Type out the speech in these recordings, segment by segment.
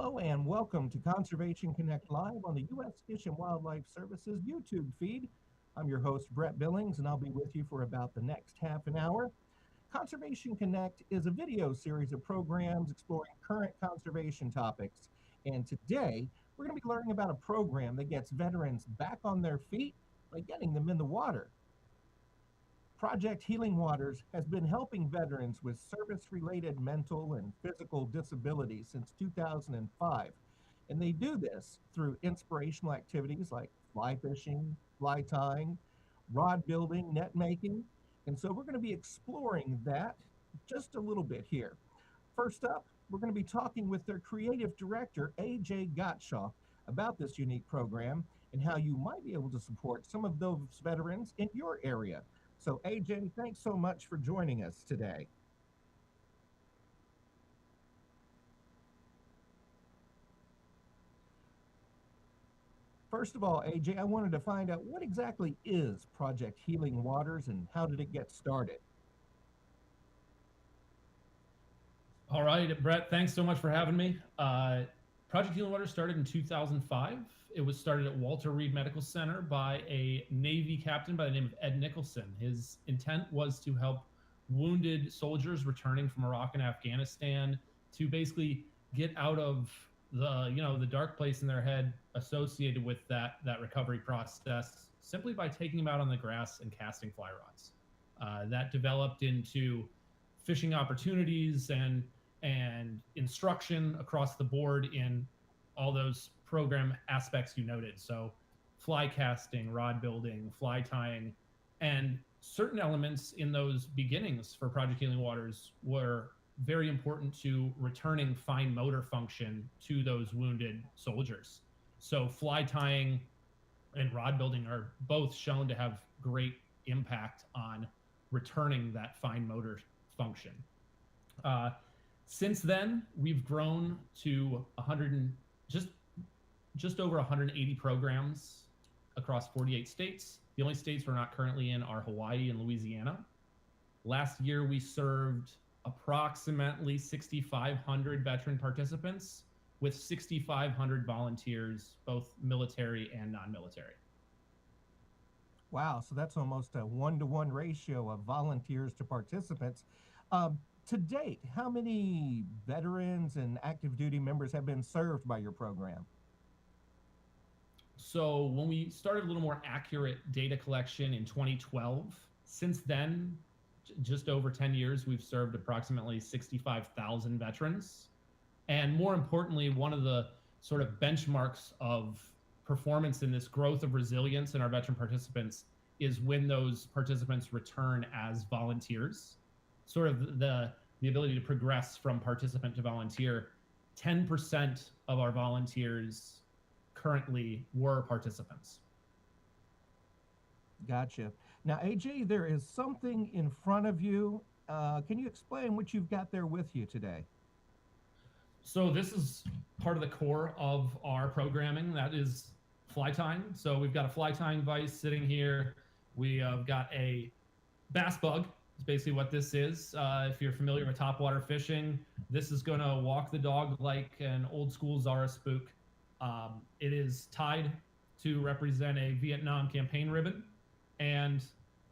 Hello and welcome to Conservation Connect Live on the U.S. Fish and Wildlife Services YouTube feed. I'm your host, Brett Billings, and I'll be with you for about the next half an hour. Conservation Connect is a video series of programs exploring current conservation topics. And today, we're going to be learning about a program that gets veterans back on their feet by getting them in the water. Project Healing Waters has been helping veterans with service-related mental and physical disabilities since 2005. And they do this through inspirational activities like fly fishing, fly tying, rod building, net making. And so we're going to be exploring that just a little bit here. First up, we're going to be talking with their creative director, AJ Gottschalk, about this unique program and how you might be able to support some of those veterans in your area. So AJ, thanks so much for joining us today. First of all, AJ, I wanted to find out what exactly is Project Healing Waters and how did it get started? All right, Brett, thanks so much for having me. Project Healing Waters started in 2005. It was started at Walter Reed Medical Center by a Navy captain by the name of Ed Nicholson. His intent was to help wounded soldiers returning from Iraq and Afghanistan to basically get out of the dark place in their head associated with that recovery process simply by taking them out on the grass and casting fly rods. That developed into fishing opportunities and instruction across the board in all those program aspects you noted. So fly casting, rod building, fly tying, and certain elements in those beginnings for Project Healing Waters were very important to returning fine motor function to those wounded soldiers. So fly tying and rod building are both shown to have great impact on returning that fine motor function. Since then, we've grown to just over 180 programs across 48 states. The only states we're not currently in are Hawaii and Louisiana. Last year, we served approximately 6,500 veteran participants with 6,500 volunteers, both military and non-military. Wow, so that's almost a 1-to-1 ratio of volunteers to participants. To date, how many veterans and active duty members have been served by your program? So when we started a little more accurate data collection in 2012, since then, just over 10 years, we've served approximately 65,000 veterans. And more importantly, one of the sort of benchmarks of performance in this growth of resilience in our veteran participants is when those participants return as volunteers. Sort of the ability to progress from participant to volunteer. 10% of our volunteers currently were participants. Gotcha. Now, AJ, there is something in front of you. Can you explain what you've got there with you today? So this is part of the core of our programming. That is fly tying. So we've got a fly tying vise sitting here. We have got a bass bug. It's basically what this is. If you're familiar with topwater fishing, this is going to walk the dog like an old school Zara spook. It is tied to represent a Vietnam campaign ribbon, and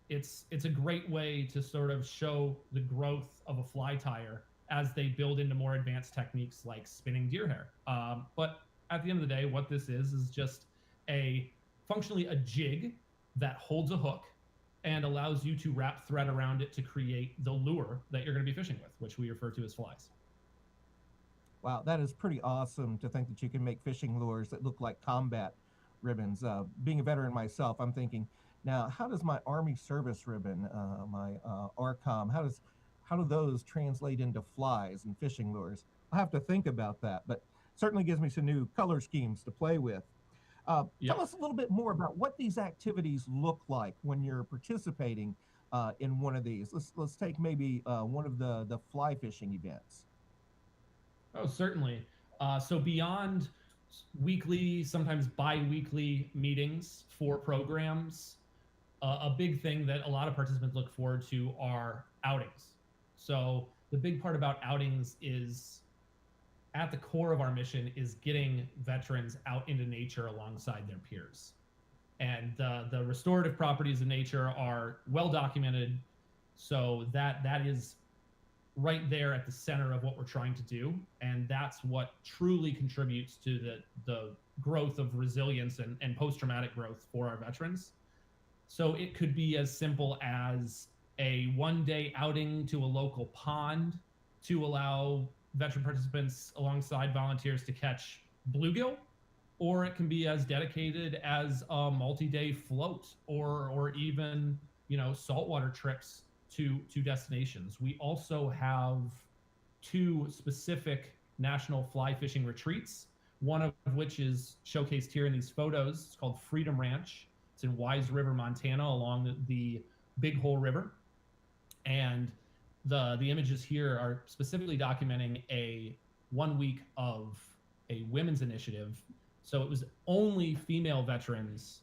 it's a great way to sort of show the growth of a fly tyer as they build into more advanced techniques like spinning deer hair. But at the end of the day, what this is just functionally a jig that holds a hook and allows you to wrap thread around it to create the lure that you're going to be fishing with, which we refer to as flies. Wow, that is pretty awesome to think that you can make fishing lures that look like combat ribbons. Being a veteran myself, I'm thinking, now, how does my Army service ribbon, my ARCOM, how do those translate into flies and fishing lures? I'll have to think about that, but certainly gives me some new color schemes to play with. Tell us a little bit more about what these activities look like when you're participating in one of these. Let's take maybe one of the fly fishing events. Oh, certainly. So beyond weekly, sometimes bi-weekly meetings for programs, a big thing that a lot of participants look forward to are outings. So the big part about outings is at the core of our mission is getting veterans out into nature alongside their peers. And the restorative properties of nature are well documented, so that is right there at the center of what we're trying to do, and that's what truly contributes to the growth of resilience and post-traumatic growth for our veterans. So it could be as simple as a one-day outing to a local pond to allow veteran participants alongside volunteers to catch bluegill, or it can be as dedicated as a multi-day float, or even, you know, saltwater trips to destinations. We also have 2 specific national fly fishing retreats, one of which is showcased here in these photos. It's called Freedom Ranch. It's in Wise River, Montana, along the Big Hole River. And the images here are specifically documenting a 1 week of a women's initiative. So it was only female veterans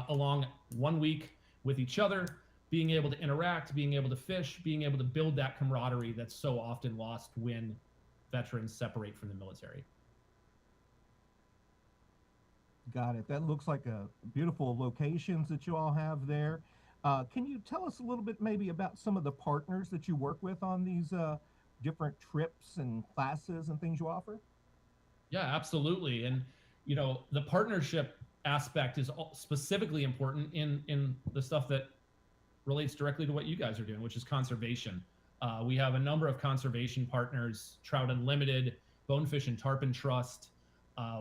along 1 week with each other, being able to interact, being able to fish, being able to build that camaraderie that's so often lost when veterans separate from the military. Got it. That looks like a beautiful locations that you all have there. Can you tell us a little bit maybe about some of the partners that you work with on these different trips and classes and things you offer? Yeah, absolutely. And, you know, the partnership aspect is specifically important in the stuff that relates directly to what you guys are doing, which is conservation. We have a number of conservation partners: Trout Unlimited, Bonefish and Tarpon Trust.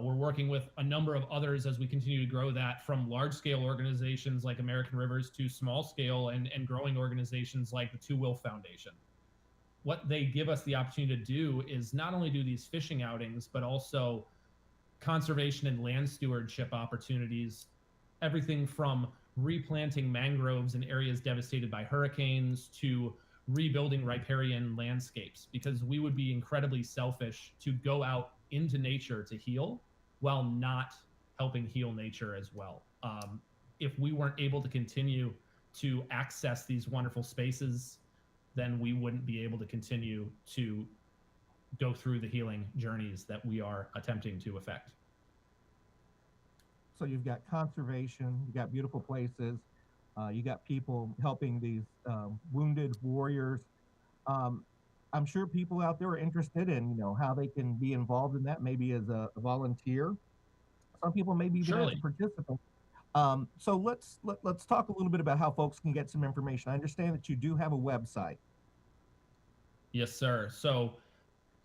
We're working with a number of others as we continue to grow that, from large-scale organizations like American Rivers to small-scale and growing organizations like the Two Will Foundation. What they give us the opportunity to do is not only do these fishing outings, but also conservation and land stewardship opportunities, everything from replanting mangroves in areas devastated by hurricanes to rebuilding riparian landscapes, because we would be incredibly selfish to go out into nature to heal while not helping heal nature as well. If we weren't able to continue to access these wonderful spaces, then we wouldn't be able to continue to go through the healing journeys that we are attempting to effect. So you've got conservation, you got beautiful places, you got people helping these wounded warriors. I'm sure people out there are interested in, you know, how they can be involved in that, maybe as a volunteer. Some people maybe even as a participant. So let's talk a little bit about how folks can get some information. I understand that you do have a website. Yes, sir. So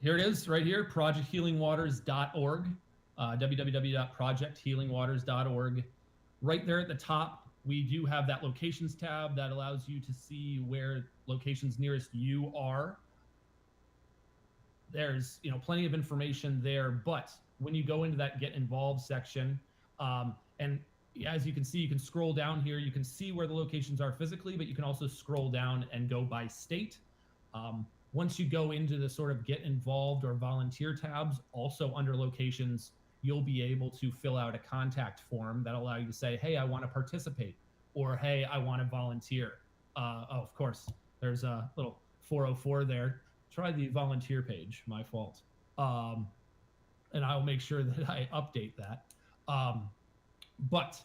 here it is right here, projecthealingwaters.org, www.projecthealingwaters.org. Right there at the top, we do have that locations tab that allows you to see where locations nearest you are. There's, you know, plenty of information there, but when you go into that get involved section, and as you can see, you can scroll down here, you can see where the locations are physically, but you can also scroll down and go by state. Once you go into the sort of get involved or volunteer tabs, also under locations, you'll be able to fill out a contact form that'll allow you to say, hey, I want to participate, or hey, I want to volunteer. Oh, of course, there's a little 404 there. Try the volunteer page, my fault. And I'll make sure that I update that. But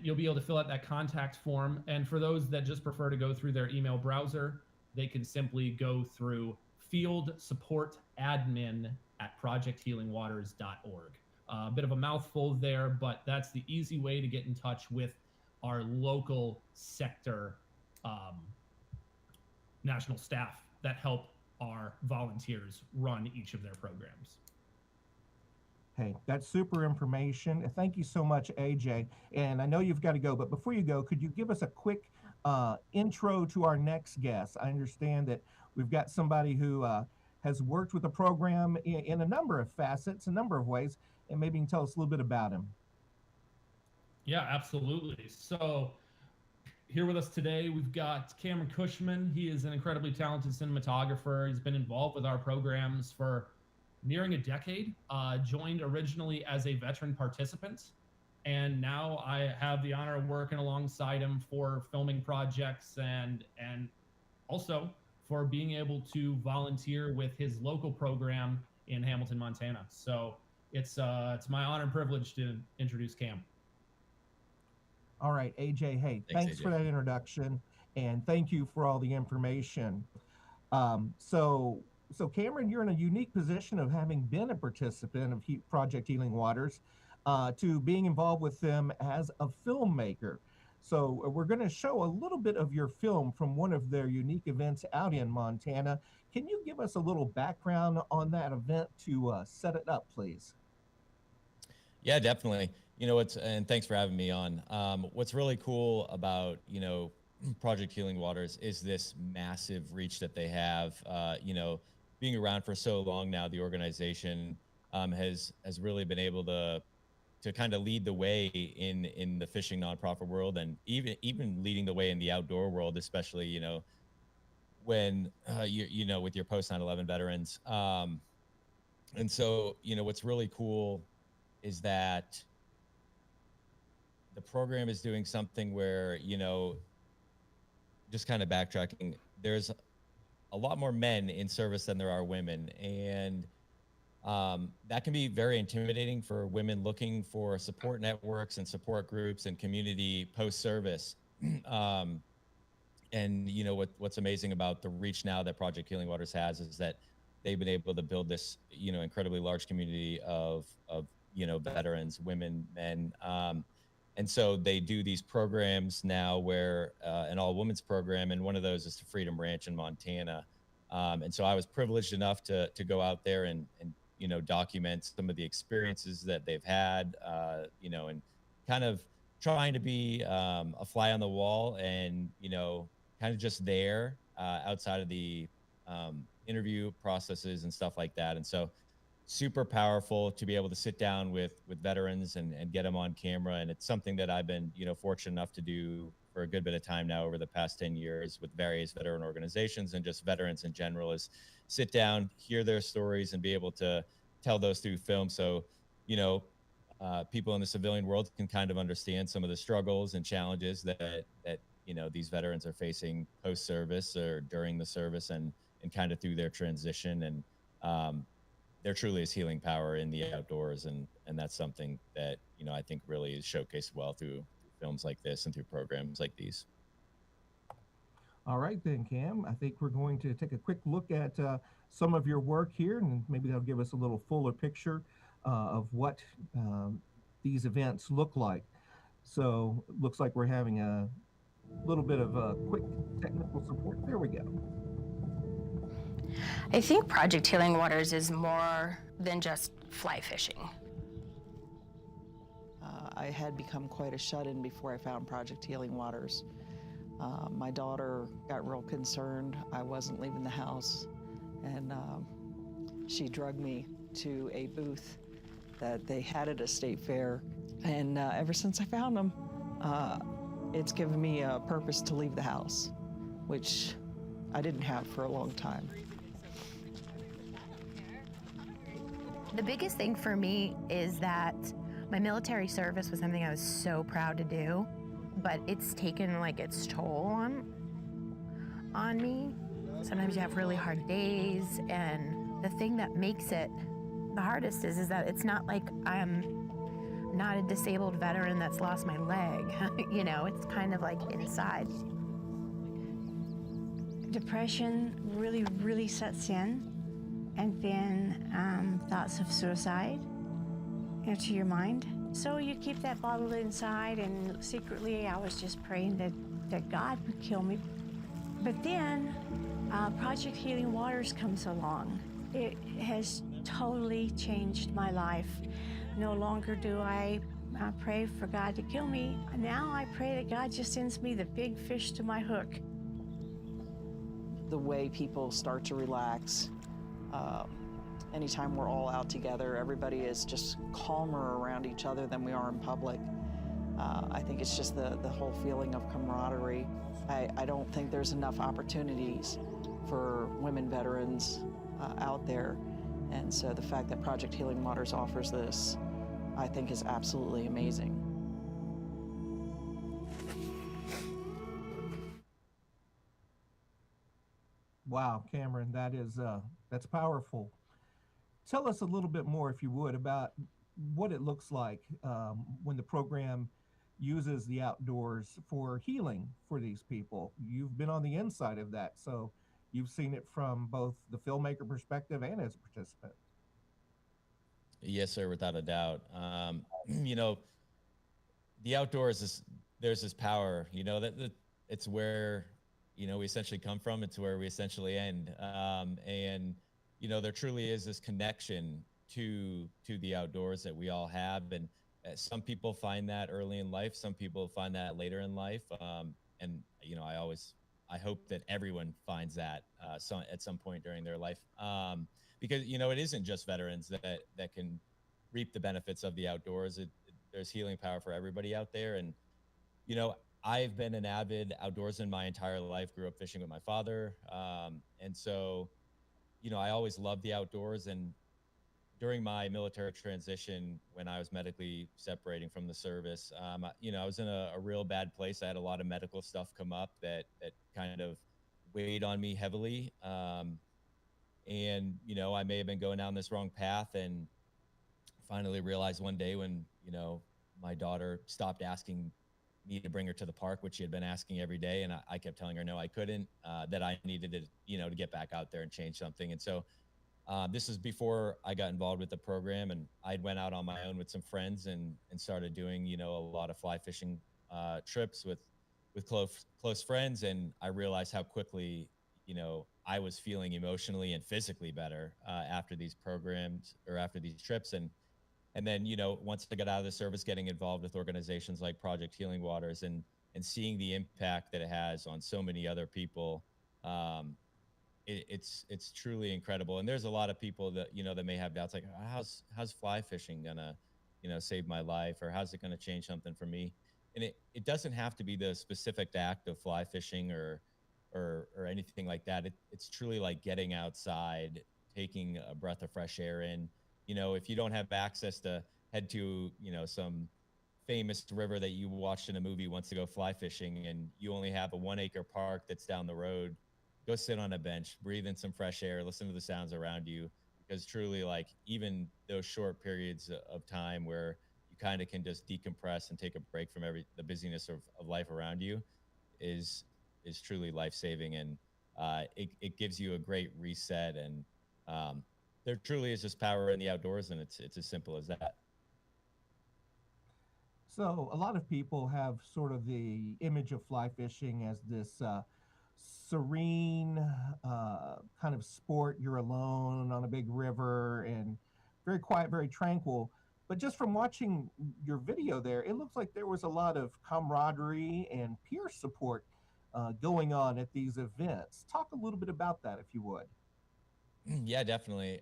you'll be able to fill out that contact form. And for those that just prefer to go through their email browser, they can simply go through field support admin at projecthealingwaters.org. A bit of a mouthful there, but that's the easy way to get in touch with our local sector national staff that help our volunteers run each of their programs. Hey, that's super information. Thank you so much, AJ. And I know you've got to go, but before you go, could you give us a quick intro to our next guest? I understand that we've got somebody who has worked with the program in a number of facets, a number of ways, and maybe you can tell us a little bit about him. Yeah, absolutely. So here with us today, we've got Cameron Kushman. He is an incredibly talented cinematographer. He's been involved with our programs for nearing a decade, joined originally as a veteran participant, and now I have the honor of working alongside him for filming projects and also for being able to volunteer with his local program in Hamilton, Montana. So it's my honor and privilege to introduce Cam. All right, AJ, hey, thanks AJ. for that introduction, and thank you for all the information. So Cameron, you're in a unique position of having been a participant of Project Healing Waters to being involved with them as a filmmaker. So we're going to show a little bit of your film from one of their unique events out in Montana. Can you give us a little background on that event to set it up, please? Yeah, definitely. You know, and thanks for having me on. What's really cool about, you know, Project Healing Waters is this massive reach that they have. You know, being around for so long now, the organization has really been able to kind of lead the way in the fishing nonprofit world, and even leading the way in the outdoor world, especially, you know, when you know, with your post 9/11 veterans. And so, you know, what's really cool is that the program is doing something where, you know, just kind of backtracking, there's a lot more men in service than there are women, and that can be very intimidating for women looking for support networks and support groups and community post-service. And you know, what's amazing about the reach now that Project Healing Waters has is that they've been able to build this, you know, incredibly large community of you know, veterans, women, men. And so they do these programs now where an all-women's program, and one of those is to Freedom Ranch in Montana. And so I was privileged enough to go out there and you know, document some of the experiences that they've had, you know, and kind of trying to be a fly on the wall, and you know, kind of just there outside of the interview processes and stuff like that. And so super powerful to be able to sit down with veterans and get them on camera. And it's something that I've been, you know, fortunate enough to do for a good bit of time now over the past 10 years with various veteran organizations and just veterans in general, is sit down, hear their stories, and be able to tell those through film. So, you know, people in the civilian world can kind of understand some of the struggles and challenges that you know, these veterans are facing post-service or during the service, and kind of through their transition. And there truly is healing power in the outdoors, and that's something that, you know, I think really is showcased well through films like this and through programs like these. All right then, Cam, I think we're going to take a quick look at some of your work here, and maybe that'll give us a little fuller picture of what these events look like. So it looks like we're having a little bit of quick technical support. There we go. I think Project Healing Waters is more than just fly fishing. I had become quite a shut-in before I found Project Healing Waters. My daughter got real concerned. I wasn't leaving the house, and she drugged me to a booth that they had at a state fair. And ever since I found them, it's given me a purpose to leave the house, which I didn't have for a long time. The biggest thing for me is that my military service was something I was so proud to do, but it's taken like its toll on me. Sometimes you have really hard days, and the thing that makes it the hardest is that it's not like I'm not a disabled veteran that's lost my leg. You know, it's kind of like inside. Depression really sets in, and then thoughts of suicide enter your mind. So you keep that bottled inside, and secretly I was just praying that God would kill me. But then Project Healing Waters comes along. It has totally changed my life. No longer do I pray for God to kill me. Now I pray that God just sends me the big fish to my hook. The way people start to relax, anytime we're all out together, everybody is just calmer around each other than we are in public. I think it's just the whole feeling of camaraderie. I don't think there's enough opportunities for women veterans out there. And so the fact that Project Healing Waters offers this, I think, is absolutely amazing. Wow, Cameron, that is that's powerful. Tell us a little bit more, if you would, about what it looks like when the program uses the outdoors for healing for these people. You've been on the inside of that, so you've seen it from both the filmmaker perspective and as a participant. Yes, sir, without a doubt. You know, the outdoors is there's this power. You know that it's where we essentially come from. It's where we essentially end. And there truly is this connection to the outdoors that we all have. And some people find that early in life. Some people find that later in life. And I hope that everyone finds that at some point during their life. Because it isn't just veterans that can reap the benefits of the outdoors. There's healing power for everybody out there. And I've been an avid outdoorsman my entire life. Grew up fishing with my father, and so I always loved the outdoors. And during my military transition, when I was medically separating from the service, I was in a real bad place. I had a lot of medical stuff come up that kind of weighed on me heavily. And I may have been going down this wrong path, and finally realized one day when my daughter stopped asking me to bring her to the park, which she had been asking every day, and I kept telling her no, I couldn't, that I needed to to get back out there and change something. And so this is before I got involved with the program, and I went out on my own with some friends and started doing a lot of fly fishing trips with close friends. And I realized how quickly I was feeling emotionally and physically better after these programs or after these trips. And then once I got out of the service, getting involved with organizations like Project Healing Waters and seeing the impact that it has on so many other people, it's truly incredible. And there's a lot of people that that may have doubts, like how's fly fishing gonna save my life, or how's it gonna change something for me? And it doesn't have to be the specific act of fly fishing or anything like that. It's truly like getting outside, taking a breath of fresh air in. If you don't have access to head to some famous river that you watched in a movie once to go fly fishing, and you only have a 1 acre park that's down the road, go sit on a bench, breathe in some fresh air, listen to the sounds around you. Because truly, like, even those short periods of time where you kind of can just decompress and take a break from the busyness of life around you is truly life-saving. And it gives you a great reset. And there truly is just power in the outdoors, and it's as simple as that. So a lot of people have sort of the image of fly fishing as this serene kind of sport. You're alone on a big river and very quiet, very tranquil. But just from watching your video there, it looks like there was a lot of camaraderie and peer support going on at these events. Talk a little bit about that, if you would. Yeah, definitely.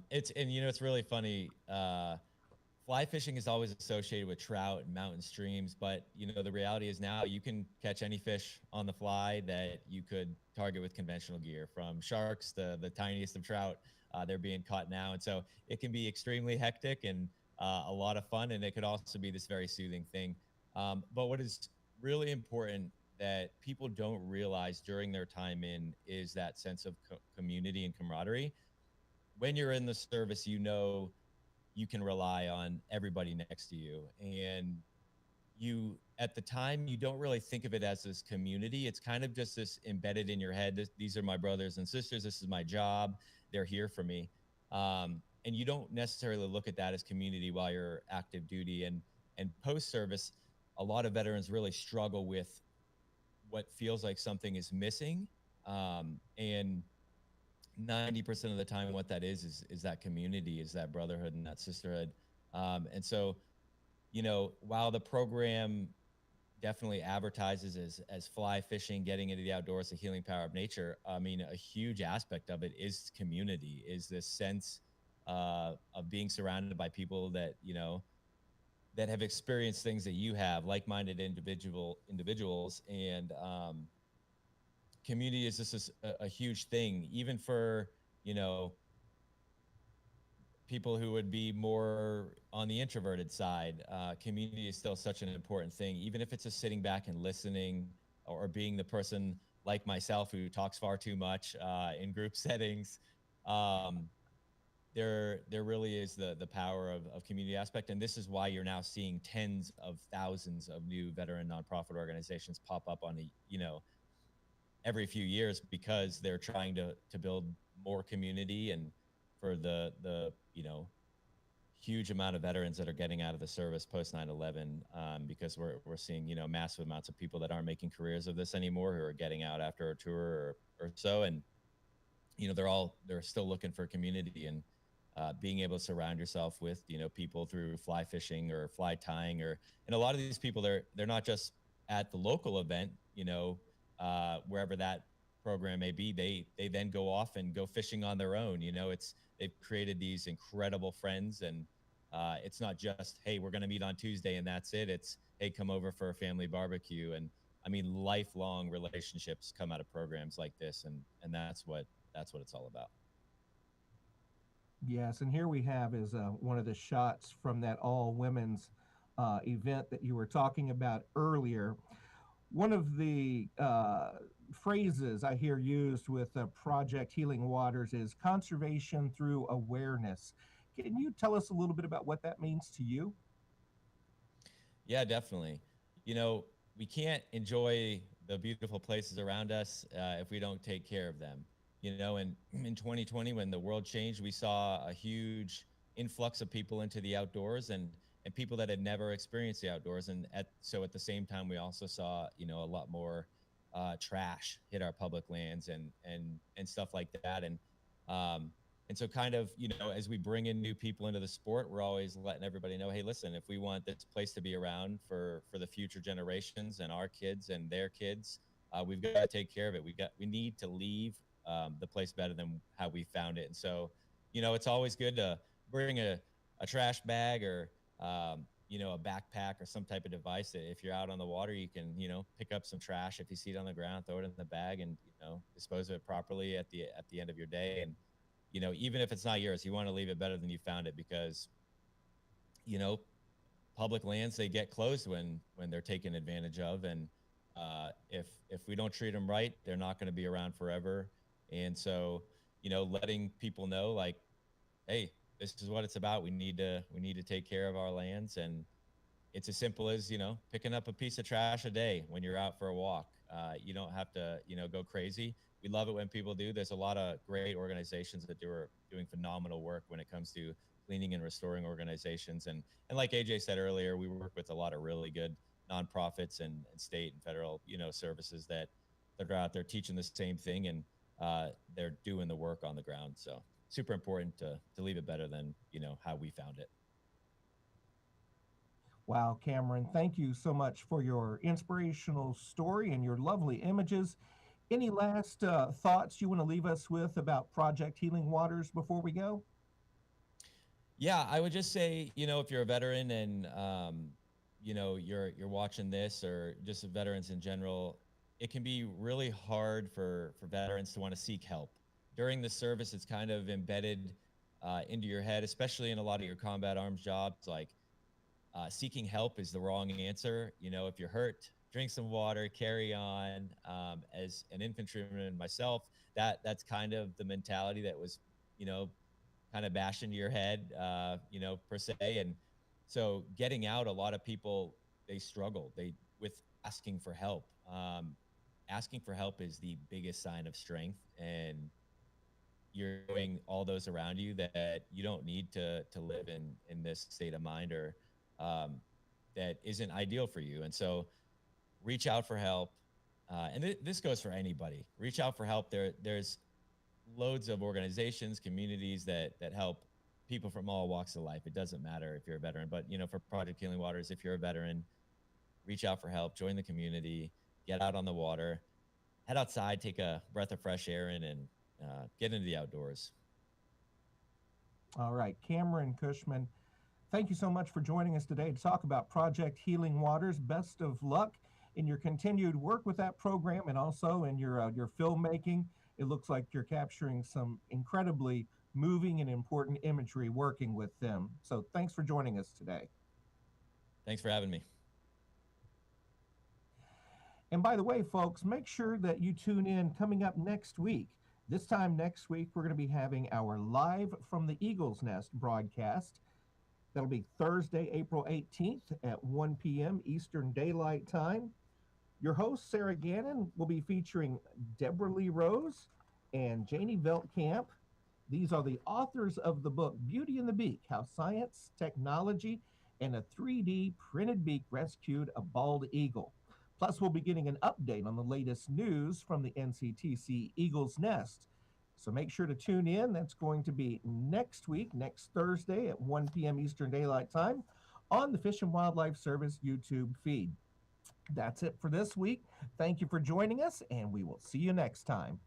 It's really funny. Fly fishing is always associated with trout and mountain streams, but the reality is now you can catch any fish on the fly that you could target with conventional gear, from sharks to the tiniest of trout. They're being caught now, and so it can be extremely hectic and a lot of fun, and it could also be this very soothing thing. But what is really important that people don't realize during their time in is that sense of community and camaraderie. When you're in the service, you can rely on everybody next to you, and you at the time you don't really think of it as this community. It's kind of just this embedded in your head. These are my brothers and sisters. This is my job. They're here for me. And you don't necessarily look at that as community while you're active duty. And post service, a lot of veterans really struggle with what feels like something is missing. And 90% of the time what that is that community, is that brotherhood and that sisterhood. And so while the program definitely advertises as fly fishing, getting into the outdoors, the healing power of nature, I mean, a huge aspect of it is community, is this sense of being surrounded by people that that have experienced things that you have, like-minded individuals. And community is just a huge thing, even for people who would be more on the introverted side. Community is still such an important thing, even if it's just sitting back and listening, or being the person like myself who talks far too much in group settings. there really is the power of community aspect. And this is why you're now seeing tens of thousands of new veteran nonprofit organizations pop up on a, every few years, because they're trying to build more community, and for the huge amount of veterans that are getting out of the service post 9/11, because we're seeing massive amounts of people that aren't making careers of this anymore, who are getting out after a tour or so, and they're still looking for community, and being able to surround yourself with people through fly fishing or fly tying, and a lot of these people, they're not just at the local event, wherever that program may be. They then go off and go fishing on their own. They've created these incredible friends, and it's not just, hey, we're going to meet on Tuesday and that's it. It's, hey, come over for a family barbecue. And I mean, lifelong relationships come out of programs like this, and that's what it's all about. Yes, and here we have is one of the shots from that all women's event that you were talking about earlier. One of the phrases I hear used with Project Healing Waters is conservation through awareness. Can you tell us a little bit about what that means to you? Yeah, definitely. We can't enjoy the beautiful places around us if we don't take care of them. And in 2020, when the world changed, we saw a huge influx of people into the outdoors, and people that had never experienced the outdoors. And so at the same time, we also saw, a lot more trash hit our public lands and stuff like that. And so kind of, as we bring in new people into the sport, we're always letting everybody know, hey, listen, if we want this place to be around for the future generations and our kids and their kids, we've got to take care of it. We need to leave the place better than how we found it. And so, it's always good to bring a trash bag or, a backpack or some type of device that if you're out on the water, you can, pick up some trash. If you see it on the ground, throw it in the bag and, dispose of it properly at the end of your day. And, even if it's not yours, you want to leave it better than you found it, because, public lands, they get closed when they're taken advantage of. And if we don't treat them right, they're not going to be around forever. And so, letting people know, like, hey, this is what it's about. We need to take care of our lands. And it's as simple as, picking up a piece of trash a day when you're out for a walk. You don't have to, go crazy. We love it when people do. There's a lot of great organizations that are doing phenomenal work when it comes to cleaning and restoring organizations. And like AJ said earlier, we work with a lot of really good nonprofits and state and federal, services that are out there teaching the same thing, and they're doing the work on the ground. So super important to leave it better than, how we found it. Wow, Cameron, thank you so much for your inspirational story and your lovely images. Any last thoughts you want to leave us with about Project Healing Waters before we go? Yeah, I would just say, if you're a veteran and, you're watching this, or just veterans in general, it can be really hard for veterans to want to seek help. During the service, it's kind of embedded into your head, especially in a lot of your combat arms jobs, like seeking help is the wrong answer. If you're hurt, drink some water, carry on. As an infantryman myself, that's kind of the mentality that was, kind of bashed into your head, per se. And so getting out, a lot of people, they struggle with asking for help. Asking for help is the biggest sign of strength, and you're doing all those around you that you don't need to live in this state of mind, or that isn't ideal for you. And so reach out for help. And this goes for anybody. Reach out for help. There's loads of organizations, communities that help people from all walks of life. It doesn't matter if you're a veteran, but for Project Healing Waters, if you're a veteran, reach out for help, join the community, get out on the water, head outside, take a breath of fresh air in, and get into the outdoors. All right, Cameron Kushman, thank you so much for joining us today to talk about Project Healing Waters. Best of luck in your continued work with that program, and also in your filmmaking. It looks like you're capturing some incredibly moving and important imagery working with them. So thanks for joining us today. Thanks for having me. And by the way, folks, make sure that you tune in coming up next week. This time next week, we're going to be having our Live from the Eagle's Nest broadcast. That'll be Thursday, April 18th at 1 p.m. Eastern Daylight Time. Your host, Sarah Gannon, will be featuring Deborah Lee Rose and Janie Veltkamp. These are the authors of the book Beauty and the Beak, How Science, Technology, and a 3D printed beak rescued a bald eagle. Plus, we'll be getting an update on the latest news from the NCTC Eagle's Nest. So make sure to tune in. That's going to be next week, next Thursday at 1 p.m. Eastern Daylight Time on the Fish and Wildlife Service YouTube feed. That's it for this week. Thank you for joining us, and we will see you next time.